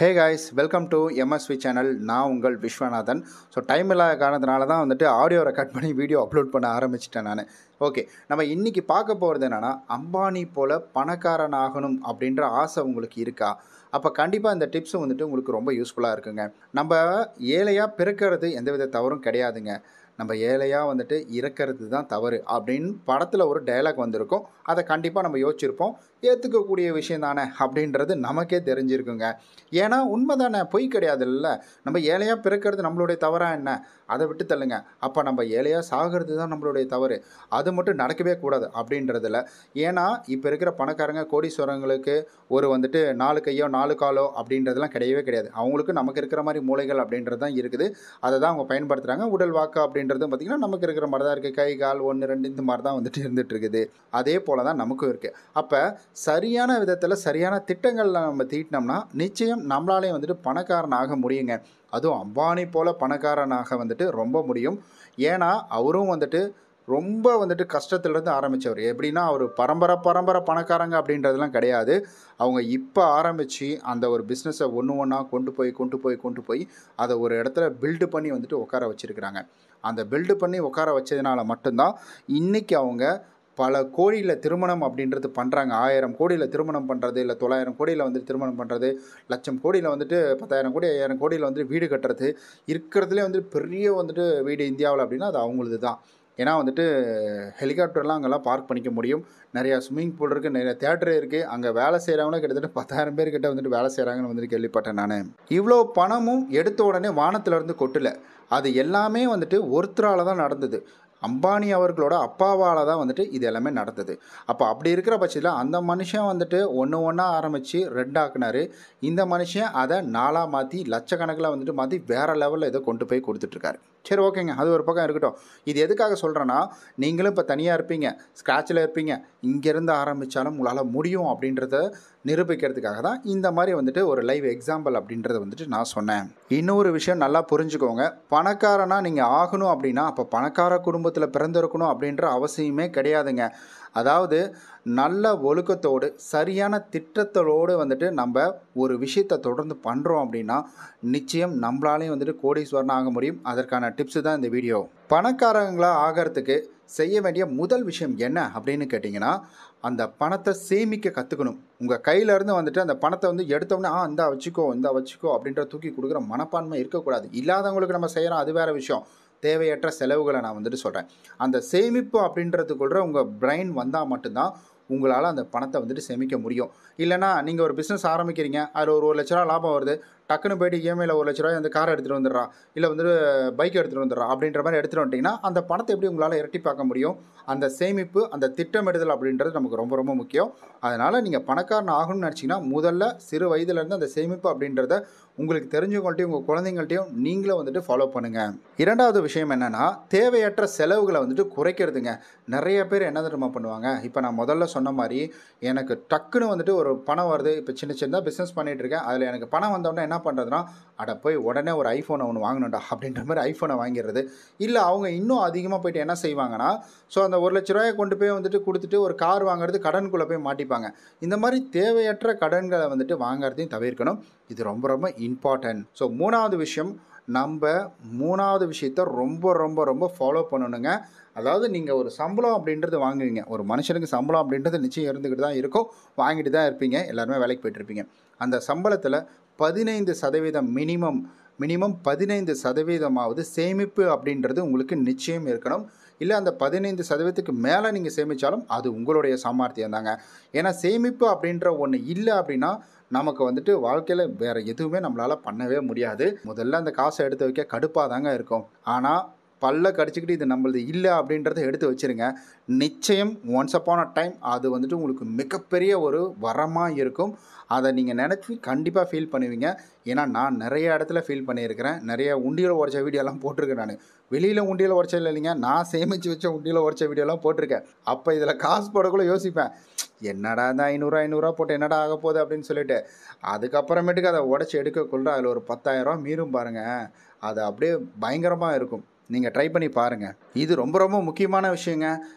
Hey guys, welcome to MSV channel. நான் உங்கள் Viswanathan. So time இல்லாத காரணத்தினால தான் வந்துட்டு ஆடியோ ரெக்கார்ட் பண்ணி வீடியோ அப்லோட் பண்ண ஆரம்பிச்சிட்டேன் நான். ஓகே, நம்ம இன்றைக்கி பார்க்க போகிறது என்னென்னா, அம்பானி போல் பணக்காரன் ஆகணும் அப்படின்ற ஆசை உங்களுக்கு இருக்கா? அப்போ கண்டிப்பாக இந்த டிப்ஸும் வந்துட்டு உங்களுக்கு ரொம்ப யூஸ்ஃபுல்லாக இருக்குங்க. நம்ம ஏழையாக பிறக்கிறது எந்தவித தவறும் கிடையாதுங்க. நம்ம ஏழையாக வந்துட்டு இறக்கிறது தான் தவறு அப்படின்னு படத்தில் ஒரு டயலாக் வந்திருக்கும். அதை கண்டிப்பாக நம்ம யோசிச்சிருப்போம். ஏற்றுக்கக்கூடிய விஷயம் தானே அப்படின்றது நமக்கே தெரிஞ்சிருக்குங்க. ஏன்னா உண்மை தானே, பொய் கிடையாது இல்லை. நம்ம ஏழையாக பிறக்கிறது நம்மளுடைய தவறாக என்ன? அதை விட்டு தள்ளுங்க. அப்போ நம்ம ஏழையாக சாகிறது தான் நம்மளுடைய தவறு. அது மட்டும் நடக்கவே கூடாது அப்படின்றதில்ல. ஏன்னா இப்போ இருக்கிற பணக்காரங்க கோடீஸ்வரங்களுக்கு ஒரு வந்துட்டு 4 கையோ 4 காலோ அப்படின்றதெல்லாம் கிடையவே கிடையாது. அவங்களுக்கு நமக்கு இருக்கிற மாதிரி மூளைகள் அப்படின்றது தான் இருக்குது. அதை தான் அவங்க பயன்படுத்துகிறாங்க. உடல் வாக்கு அப்படின்றதும் பார்த்திங்கன்னா நமக்கு இருக்கிற மாதிரி தான் இருக்குது. கை கால் 1 2 இந்த மாதிரி தான் வந்துட்டு இருந்துகிட்டு இருக்குது. அதே போல் தான் நமக்கும் இருக்குது. அப்போ சரியான விதத்தில் சரியான திட்டங்களில் நம்ம தீட்டினோம்னா நிச்சயம் நம்மளாலே வந்துட்டு பணக்காரன் ஆக முடியுங்க. அதுவும் அம்பானி போல் பணக்காரனாக வந்துட்டு ரொம்ப முடியும். ஏன்னா அவரும் வந்துட்டு ரொம்ப வந்துட்டு கஷ்டத்துலேருந்து ஆரம்பித்தவர். எப்படின்னா அவர் பரம்பரை பணக்காரங்க அப்படின்றதுலாம் கிடையாது. அவங்க இப்போ ஆரம்பித்து அந்த ஒரு பிஸ்னஸை ஒன்று ஒன்றா கொண்டு போய் அதை ஒரு இடத்துல பில்டு பண்ணி வந்துட்டு உட்கார வச்சுருக்கிறாங்க. அந்த பில்டு பண்ணி உட்கார வச்சதுனால மட்டும்தான் இன்றைக்கி அவங்க பல கோடியில் திருமணம் அப்படின்றது பண்ணுறாங்க. 1000 கோடியில் திருமணம் பண்ணுறது, இல்லை 900 கோடியில் வந்துட்டு திருமணம் பண்ணுறது, லட்சம் கோடியில் வந்துட்டு 10,000 கோடி 5000 கோடியில் வந்துட்டு வீடு கட்டுறது, இருக்கிறதுலே வந்துட்டு பெரிய வந்துட்டு வீடு இந்தியாவில் அப்படின்னா அது அவங்களது தான். ஏன்னா வந்துட்டு ஹெலிகாப்டர்லாம் அங்கெல்லாம் பார்க் பண்ணிக்க முடியும். நிறையா ஸ்விம்மிங் பூல் இருக்குது, நிறைய தேட்டர் இருக்குது. அங்கே வேலை செய்கிறவங்களும் கிட்டத்தட்ட 10,000 பேர் கிட்ட வந்துட்டு வேலை செய்கிறாங்கன்னு வந்துட்டு கேள்விப்பட்டேன் நான். இவ்வளோ பணமும் எடுத்த உடனே வானத்திலேருந்து கொட்டலை. அது எல்லாமே வந்துட்டு ஒருத்தரால் தான் நடந்தது. அம்பானி அவர்களோட அப்பாவால் தான் வந்துட்டு இது எல்லாமே நடந்தது. அப்போ அப்படி இருக்கிற பட்சத்தில் அந்த மனுஷன் வந்துட்டு ஒன்றா ஆரம்பித்து 2 ஆக்குனார். இந்த மனுஷன் அதை 4 மாற்றி லட்சக்கணக்கில் வந்துட்டு மாற்றி வேறு லெவலில் இதை கொண்டு போய் கொடுத்துட்ருக்காரு. சரி, ஓகேங்க, அது ஒரு பக்கம் இருக்கட்டும். இது எதுக்காக சொல்கிறேன்னா, நீங்களும் இப்போ தனியாக இருப்பீங்க, ஸ்க்ராட்சில் இருப்பீங்க, இங்கேருந்து ஆரம்பித்தாலும் உங்களால் முடியும் அப்படின்றத நிரூபிக்கிறதுக்காக தான் இந்த மாதிரி வந்துட்டு ஒரு லைவ் எக்ஸாம்பிள் அப்படின்றத வந்துட்டு நான் சொன்னேன். இன்னொரு விஷயம் நல்லா புரிஞ்சுக்கோங்க. பணக்காரனாக நீங்கள் ஆகணும் அப்படின்னா அப்போ பணக்கார குடும்பத்தில் பிறந்திருக்கணும் அப்படின்ற அவசியமே கிடையாதுங்க. அதாவது நல்ல ஒழுக்கத்தோடு சரியான திட்டத்தோடு வந்துட்டு நம்ம ஒரு விஷயத்தை தொடர்ந்து பண்ணுறோம் அப்படின்னா நிச்சயம் நம்மளாலையும் வந்துட்டு கோடீஸ்வரன் ஆக முடியும். அதற்கான டிப்ஸு தான் இந்த வீடியோ. பணக்காரங்களாக ஆகிறதுக்கு செய்ய வேண்டிய முதல் விஷயம் என்ன அப்படின்னு கேட்டிங்கன்னா, அந்த பணத்தை சேமிக்க கற்றுக்கணும். உங்கள் கையிலேருந்து வந்துட்டு அந்த பணத்தை வந்து எடுத்தோடனே இந்தா வச்சுக்கோ அப்படின்ற தூக்கி கொடுக்குற மனப்பான்மை இருக்கக்கூடாது. இல்லாதவங்களுக்கு நம்ம செய்கிறோம், அது வேறு விஷயம். தேவையற்ற செலவுகளை நான் வந்துட்டு சொல்கிறேன். அந்த சேமிப்பு அப்படின்றதுக்குள்ள உங்கள் பிரெயின் வந்தால் மட்டும்தான் உங்களால் அந்த பணத்தை வந்துட்டு சேமிக்க முடியும். இல்லைனா நீங்கள் ஒரு பிஸ்னஸ் ஆரம்பிக்கிறீங்க, அதில் ஒரு 1,00,000 லாபம் வருது, டக்குன்னு போய்ட்டு இஎம்ஐயில் 1,00,000 அந்த காரை எடுத்துகிட்டு வந்துடுறா, இல்லை வந்துட்டு பைக் எடுத்துகிட்டு வந்துடுறா அப்படின்ற மாதிரி எடுத்துகிட்டு வந்துட்டிங்கன்னா அந்த பணத்தை எப்படி உங்களால் இரட்டி பார்க்க முடியும்? அந்த சேமிப்பு, அந்த திட்டமிடுதல் அப்படின்றது நமக்கு ரொம்ப ரொம்ப முக்கியம். அதனால் நீங்கள் பணக்காரன் ஆகணும்னு நினச்சிங்கன்னா முதல்ல சிறு வயதுலேருந்து அந்த சேமிப்பு அப்படின்றத உங்களுக்கு தெரிஞ்சவங்கள்ட்டையும் உங்கள் குழந்தைங்கள்ட்டையும் நீங்களும் வந்துட்டு ஃபாலோ பண்ணுங்கள். 2வது விஷயம் என்னென்னா, தேவையற்ற செலவுகளை வந்துட்டு குறைக்கிறதுங்க. நிறைய பேர் என்ன தெரியுமா பண்ணுவாங்க, இப்போ நான் முதல்ல சொன்ன மாதிரி எனக்கு டக்குன்னு வந்துட்டு ஒரு பணம் வருது, இப்போ சின்னதாக பிஸ்னஸ் பண்ணிகிட்டு இருக்கேன், அதில் எனக்கு பணம் வந்தோடனே என்ன பண்ணுறதுனா, போய் உடனே ஒரு ஐஃபோனை ஒன்று வாங்கணும்டா அப்படின்ற மாதிரி ஐஃபோனை வாங்கிடுறது. இல்லை அவங்க இன்னும் அதிகமாக போய்ட்டு என்ன செய்வாங்கன்னா, ஸோ அந்த 1,00,000 கொண்டு போய் வந்துட்டு கொடுத்துட்டு ஒரு கார் வாங்குறது, கடனுக்குள்ளே போய் மாட்டிப்பாங்க. இந்த மாதிரி தேவையற்ற கடன்களை வந்துட்டு வாங்குறதையும் தவிர்க்கணும். இது ரொம்ப ரொம்ப இம்பார்ட்டன்ட். ஸோ 3வது விஷயம், நம்ம 3வது விஷயத்த ரொம்ப ரொம்ப ரொம்ப ஃபாலோ பண்ணணுங்க. அதாவது நீங்கள் ஒரு சம்பளம் அப்படின்றது வாங்குவீங்க. ஒரு மனுஷனுக்கு சம்பளம் அப்படின்றது நிச்சயம் இருந்துக்கிட்டு தான் இருக்கும், வாங்கிட்டு தான் இருப்பீங்க, எல்லாருமே வேலைக்கு போய்ட்டுருப்பீங்க. அந்த சம்பளத்தில் 15% மினிமம் 15% சேமிப்பு அப்படின்றது உங்களுக்கு நிச்சயம் இருக்கணும். இல்லை அந்த 15%க்கு மேலே நீங்கள் சேமித்தாலும் அது உங்களுடைய சாமர்த்தியம் தாங்க. ஏன்னா சேமிப்பு அப்படின்ற ஒன்று இல்லை அப்படின்னா நமக்கு வந்துட்டு வாழ்க்கையில் வேறு எதுவுமே நம்மளால் பண்ணவே முடியாது. முதல்ல அந்த காசை எடுத்து வைக்க கடுப்பாக தாங்க இருக்கும். ஆனால் பல்ல கடிச்சிக்கிட்டு இது நம்மளது இல்லை அப்படின்றத எடுத்து வச்சுருங்க. நிச்சயம் ஒன்ஸ் அப்பான் அ டைம் அது வந்துட்டு உங்களுக்கு மிகப்பெரிய ஒரு வரமாக இருக்கும். அதை நீங்கள் நினச்சி கண்டிப்பாக ஃபீல் பண்ணுவீங்க. ஏன்னா நான் நிறைய இடத்துல ஃபீல் பண்ணியிருக்கிறேன். நிறைய உண்டியல் உடைச்ச வீடியோலாம் போட்டிருக்கேன் நான். வெளியில் உண்டியல் உடைச்சது இல்லைங்க, நான் சேமித்து வச்ச உண்டியல் உடைச்ச வீடியோலாம் போட்டிருக்கேன். அப்போ இதில் காசு போடக்குள்ள யோசிப்பேன், என்னடா இந்த 500 போட்டு என்னடா ஆக போகுது அப்படின்னு சொல்லிட்டு. அதுக்கப்புறமேட்டுக்கு அதை உடச்சி எடுக்கக்குள்ள அதில் ஒரு 10,000 மீறும் பாருங்கள். அது அப்படியே பயங்கரமாக இருக்கும். நீங்கள் ட்ரை பண்ணி பாருங்கள். இது ரொம்ப ரொம்ப முக்கியமான விஷயங்க.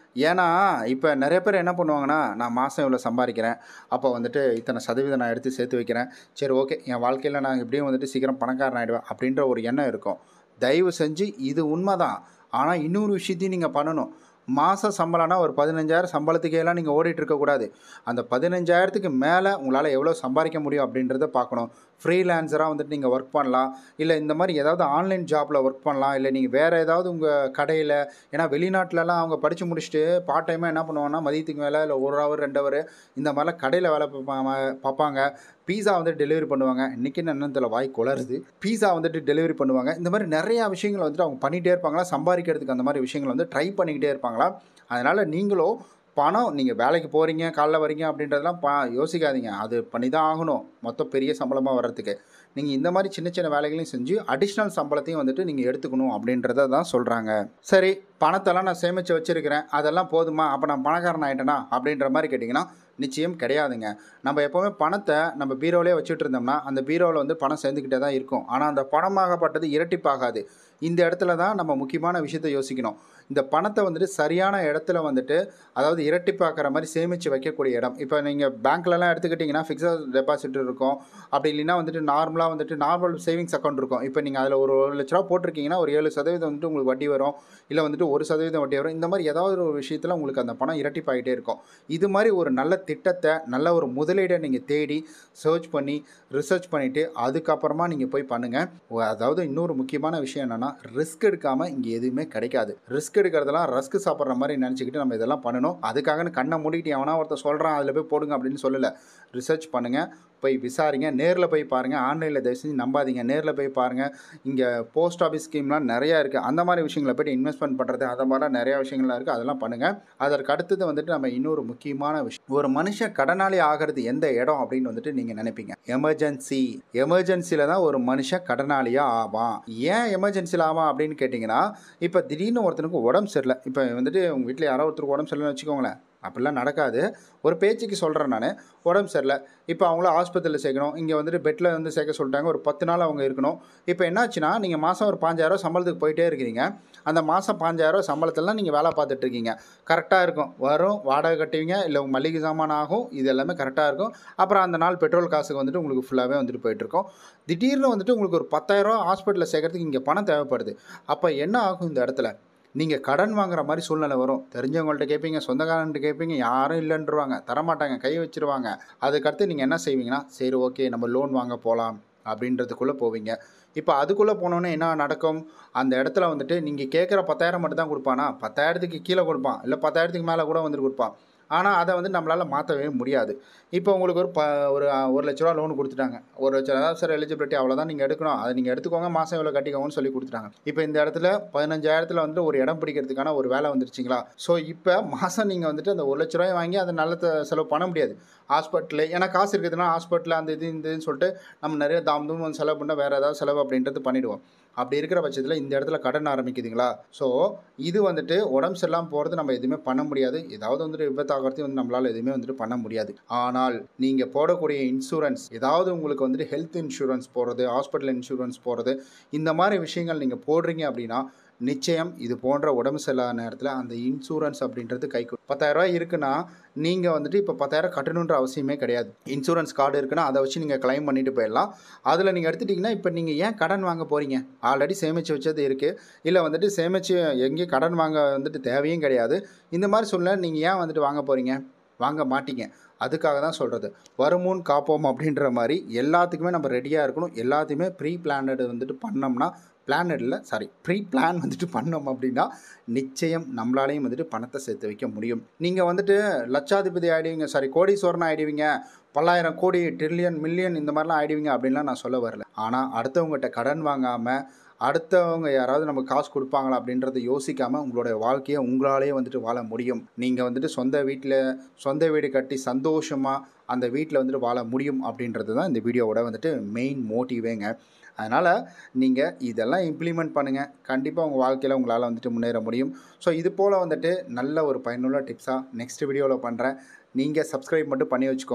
ஏன்னா இப்போ நிறைய பேர் என்ன பண்ணுவாங்கன்னா, நான் மாதம் இவ்வளோ சம்பாதிக்கிறேன், அப்போ வந்துட்டு இத்தனை சதவீதம் நான் எடுத்து சேர்த்து வைக்கிறேன், சரி ஓகே என் வாழ்க்கையில் நான் எப்படியும் வந்துட்டு சீக்கிரம் பணக்காரன் ஆகிடுவேன் அப்படின்ற ஒரு எண்ணம் இருக்கும். தயவு செஞ்சு இது உண்மை தான். ஆனால் இன்னொரு விஷயத்தையும் நீங்கள் பண்ணணும். மாத சம்பளம்னா ஒரு 15,000 சம்பளத்துக்கேலாம் நீங்கள் ஓடிட்டு இருக்கக்கூடாது. அந்த 15,000க்கு மேலே உங்களால் எவ்வளோ சம்பாதிக்க முடியும் அப்படின்றத பார்க்கணும். ஃப்ரீலான்சராக வந்துட்டு நீங்கள் ஒர்க் பண்ணலாம். இல்லை இந்த மாதிரி ஏதாவது ஆன்லைன் ஜாப்பில் ஒர்க் பண்ணலாம். இல்லை நீங்கள் வேறு ஏதாவது உங்கள் கடையில், ஏன்னா வெளிநாட்டிலலாம் அவங்க படித்து முடிச்சுட்டு பார்ட் டைமாக என்ன பண்ணுவாங்கன்னா, மதியத்துக்கு மேலே இல்லை 1 ஹவர் 2 ஹவர் இந்த மாதிரிலாம் கடையில் வேலை பார்ப்பாங்க. பீஸா வந்துட்டு டெலிவரி பண்ணுவாங்க. இன்றைக்கி என்னத்தில் வாய் குளருது. பீஸா வந்துட்டு டெலிவரி பண்ணுவாங்க. இந்த மாதிரி நிறையா விஷயங்கள் வந்துட்டு அவங்க பண்ணிகிட்டே இருப்பாங்களா, சம்பாதிக்கிறதுக்கு அந்த மாதிரி விஷயங்கள் வந்து ட்ரை பண்ணிக்கிட்டே இருப்பாங்களா. அதனால் நீங்களும் பணம், நீங்கள் வேலைக்கு போகிறீங்க காலைல வரீங்க அப்படின்றதெல்லாம் யோசிக்காதீங்க. அது பண்ணி தான் ஆகணும் மொத்தம் பெரிய சம்பளமாக வர்றதுக்கு. நீங்கள் இந்த மாதிரி சின்ன சின்ன வேலைகளையும் செஞ்சு அடிஷ்னல் சம்பளத்தையும் வந்துட்டு நீங்கள் எடுத்துக்கணும் அப்படின்றத தான் சொல்கிறாங்க. சரி, பணத்தெல்லாம் நான் சேமித்து வச்சுருக்கிறேன், அதெல்லாம் போதுமா, அப்போ நான் பணக்காரன் ஆகிட்டேனா அப்படின்ற மாதிரி கேட்டிங்கன்னா நிச்சயம் கிடையாதுங்க. நம்ம எப்போவுமே பணத்தை நம்ம பீரோவிலே வச்சுட்டு இருந்தோம்னா அந்த பீரோவில் வந்து பணம் சேர்ந்துக்கிட்டே தான் இருக்கும். ஆனால் அந்த பணமாகப்பட்டது இரட்டிப்பாகாது. இந்த இடத்துல தான் நம்ம முக்கியமான விஷயத்தை யோசிக்கணும். இந்த பணத்தை வந்துட்டு சரியான இடத்துல வந்துட்டு, அதாவது இரட்டிப்பாக்குற மாதிரி சேமித்து வைக்கக்கூடிய இடம். இப்போ நீங்கள் பேங்க்லலாம் எடுத்துக்கிட்டிங்கன்னா ஃபிக்ஸட் டெபாசிட் இருக்கும். அப்படி இல்லைன்னா வந்துட்டு நார்மலாக வந்துட்டு நார்மல் சேவிங்ஸ் அக்கௌண்ட் இருக்கும். இப்போ நீங்கள் அதில் ஒரு 1,00,000 போட்டிருக்கீங்கன்னா ஒரு 7% வந்துட்டு உங்களுக்கு வட்டி வரும். இல்லை வந்துட்டு 1% வட்டி வரும். இந்த மாதிரி ஏதாவது ஒரு விஷயத்தில் உங்களுக்கு அந்த பணம் இரட்டிப்பாகிட்டே இருக்கும். இது மாதிரி ஒரு நல்ல திட்டத்தை, நல்ல ஒரு முதலீடை நீங்கள் தேடி சர்ச் பண்ணி ரிசர்ச் பண்ணிவிட்டு அதுக்கப்புறமா நீங்கள் போய் பண்ணுங்கள். அதாவது இன்னொரு முக்கியமான விஷயம் என்னென்னா, ரிஸ்க் எடுக்காமல் இங்கே எதுவுமே கிடைக்காது. ரிஸ்க் எடுக்கிறதெல்லாம் ரஸ்க் சாப்பிட்ற மாதிரி நினச்சிக்கிட்டு நம்ம இதெல்லாம் பண்ணணும். அதுக்காக கண்ணை மூடிட்டு எவனா ஒருத்தர் சொல்கிறான் அதில் போய் போடுங்க அப்படின்னு சொல்லலை. ரிசர்ச் பண்ணுங்கள், போய் விசாரிங்க, நேரில் போய் பாருங்கள். ஆன்லைனில் தயவு செஞ்சு நம்பாதீங்க, நேரில் போய் பாருங்கள். இங்கே போஸ்ட் ஆஃபீஸ் ஸ்கீம்லாம் நிறையா இருக்குது. அந்த மாதிரி விஷயங்களை போய்ட்டு இன்வெஸ்ட்மெண்ட் பண்ணுறது, அதை மாதிரிலாம் நிறையா விஷயங்கள்லாம் இருக்குது. அதெல்லாம் பண்ணுங்கள். அதற்கு அடுத்தது வந்துட்டு நம்ம இன்னொரு முக்கியமான விஷயம், ஒரு மனுஷன் கடனாளி ஆகிறது எந்த இடம் அப்படின்னு வந்துட்டு நீங்கள் நினைப்பீங்க. எமர்ஜென்சியில் தான் ஒரு மனுஷன் கடனாளியாக ஆவான். ஏன் எமர்ஜென்சியில் ஆவான் அப்படின்னு கேட்டிங்கன்னா, இப்போ திடீர்னு ஒருத்தனுக்கு உடம்பு சரியில்லை. இப்போ வந்துட்டு உங்கள் வீட்டில் யாரோ ஒருத்தருக்கு உடம்பு சரியில்லைன்னு வச்சுக்கோங்களேன். அப்படிலாம் நடக்காது, ஒரு பேச்சுக்கு சொல்கிறேன் நான். உடம்பு சரியில்லை, இப்போ அவங்கள ஆஸ்பத்திரியில் சேர்க்கணும். இங்கே வந்துட்டு பெட்டில் வந்து சேர்க்க சொல்லிட்டாங்க. ஒரு 10 நாள் அவங்க இருக்கணும். இப்போ என்னாச்சுன்னா, நீங்கள் மாதம் ஒரு 5,000 சம்பளத்துக்கு போயிட்டே இருக்கிறீங்க. அந்த மாதம் 5,000 சம்பளத்திலாம் நீங்கள் வேலை பார்த்துட்ருக்கீங்க. கரெக்டாக இருக்கும், வரும், வாடகை கட்டுவீங்க, இல்லை உங்கள் மளிகை சாமான் ஆகும், இது எல்லாமே கரெக்டாக இருக்கும். அப்புறம் அந்த நாள் பெட்ரோல் காசுக்கு வந்துட்டு உங்களுக்கு ஃபுல்லாகவே வந்துட்டு போயிட்டுருக்கோம். திடீர்னு வந்துட்டு உங்களுக்கு ஒரு 10,000 ஹாஸ்பிட்டலில் சேர்க்கறதுக்கு இங்கே பணம் தேவைப்படுது. அப்போ என்ன ஆகும் இந்த இடத்துல? நீங்கள் கடன் வாங்குற மாதிரி சூழ்நிலை வரும். தெரிஞ்சவங்கள்ட்ட கேட்பீங்க, சொந்தக்காரன்ட்டு கேட்பீங்க, யாரும் இல்லைன்றுவாங்க, தரமாட்டாங்க, கை வச்சுருவாங்க. அதுக்கடுத்து நீங்கள் என்ன செய்வீங்கன்னா, சரி ஓகே நம்ம லோன் வாங்க போகலாம் அப்படின்றதுக்குள்ளே போவீங்க. இப்போ அதுக்குள்ளே போனோன்னே என்ன நடக்கும்? அந்த இடத்துல வந்துட்டு நீங்கள் கேட்குற 10,000 மட்டும் தான் கொடுப்பானா? 10,000க்கு கீழே கொடுப்பான், இல்லை 10,000க்கு மேலே கூட வந்துட்டு கொடுப்பான். ஆனால் அதை வந்து நம்மளால் மாற்றவே முடியாது. இப்போ உங்களுக்கு ஒரு ஒரு 1,00,000 லோன் கொடுத்துட்டாங்க. 1,00,000 அதாவது சார் எலிஜிபிலிட்டி அவ்வளோதான் நீங்கள் எடுக்கணும், அதை நீங்கள் எடுத்துக்கோங்க, மாதம் இவ்வளோ கட்டிக்கோங்கன்னு சொல்லி கொடுத்துட்டாங்க. இப்போ இந்த இடத்துல 15,000 வந்துட்டு ஒரு இடம் பிடிக்கிறதுக்கான ஒரு வேலை வந்துருச்சுங்களா? ஸோ இப்போ மாதம் நீங்கள் வந்துட்டு அந்த 1,00,000 வாங்கி அதை நல்ல செலவு பண்ண முடியாது. ஹாஸ்பிட்டலு ஏன்னா காசு இருக்குதுன்னா ஹாஸ்பிட்டலில் அந்த இதுன்னு சொல்லிட்டு நம்ம நிறைய தாம் வந்து செலவு பண்ணால் வேறு ஏதாவது செலவு அப்படின்றது பண்ணிவிடுவோம். அப்படி இருக்கிற பட்சத்தில் இந்த இடத்துல கடன் ஆரம்பிக்குதுங்களா? ஸோ இது வந்துட்டு உடம்பு சரியில்லாமல் போகிறது நம்ம எதுவுமே பண்ண முடியாது. ஏதாவது வந்துட்டு விபத்தாகிறதையும் வந்து நம்மளால் எதுவுமே வந்துட்டு பண்ண முடியாது. ஆனால் நீங்கள் போடக்கூடிய இன்சூரன்ஸ், ஏதாவது உங்களுக்கு வந்துட்டு ஹெல்த் இன்சூரன்ஸ் போடுறது, ஹாஸ்பிட்டல் இன்சூரன்ஸ் போடுறது, இந்த மாதிரி விஷயங்கள் நீங்கள் போடுறீங்க அப்படின்னா நிச்சயம் இது போன்ற உடம்பு சரியில்லாத நேரத்தில் அந்த இன்சூரன்ஸ் அப்படின்றது கை கொடுக்கும். 10,000 இருக்குன்னா நீங்கள் வந்துட்டு இப்போ 10,000 கட்டணுன்ற அவசியமே கிடையாது. இன்சூரன்ஸ் கார்டு இருக்குன்னா அதை வச்சு நீங்கள் கிளைம் பண்ணிட்டு போயிடலாம். அதில் நீங்கள் எடுத்துட்டிங்கன்னா இப்போ நீங்கள் ஏன் கடன் வாங்க போகிறீங்க? ஆல்ரெடி சேமித்து வச்சது இருக்குது. இல்லை வந்துட்டு சேமித்து எங்கேயும் கடன் வாங்க வந்துட்டு தேவையும் கிடையாது. இந்த மாதிரி சொல்ல நீங்கள் ஏன் வந்துட்டு வாங்க போகிறீங்க? வாங்க மாட்டீங்க. அதுக்காக தான் சொல்கிறது, வருமுன் காப்போம் அப்படின்ற மாதிரி எல்லாத்துக்குமே நம்ம ரெடியாக இருக்கணும். எல்லாத்தையுமே ப்ரீ பிளானடு வந்துட்டு பண்ணோம்னா, ப்ரீ பிளான் வந்துட்டு பண்ணோம் அப்படின்னா நிச்சயம் நம்மளாலையும் வந்துட்டு பணத்தை சேர்த்து வைக்க முடியும். நீங்கள் வந்துட்டு லட்சாதிபதி ஆகிடுவீங்க, கோடீஸ்வரன் ஆகிடுவீங்க, பல்லாயிரம் கோடி, ட்ரில்லியன், மில்லியன் இந்த மாதிரிலாம் ஆகிடுவீங்க அப்படின்லாம் நான் சொல்ல வரல. ஆனால் அடுத்தவங்ககிட்ட கடன் வாங்காமல், அடுத்தவங்க யாராவது நமக்கு காசு கொடுப்பாங்களா அப்படின்றத யோசிக்காமல் உங்களுடைய வாழ்க்கையை உங்களாலேயே வந்துட்டு வாழ முடியும். நீங்கள் வந்துட்டு சொந்த வீடு கட்டி சந்தோஷமாக அந்த வீட்டில் வந்துட்டு வாழ முடியும் அப்படின்றது தான் இந்த வீடியோவோட வந்துட்டு மெயின் மோட்டிவேங்க. அதனால் நீங்கள் இதெல்லாம் இம்ப்ளிமெண்ட் பண்ணுங்கள். கண்டிப்பாக உங்கள் வாழ்க்கையில் உங்களால் வந்துட்டு முன்னேற முடியும். ஸோ இது போல் வந்துட்டு நல்ல ஒரு பயனுள்ள டிப்ஸாக நெக்ஸ்ட் வீடியோவில் பண்ணுறேன். நீங்கள் சப்ஸ்கிரைப் மட்டும் பண்ணி வச்சுக்கோங்க.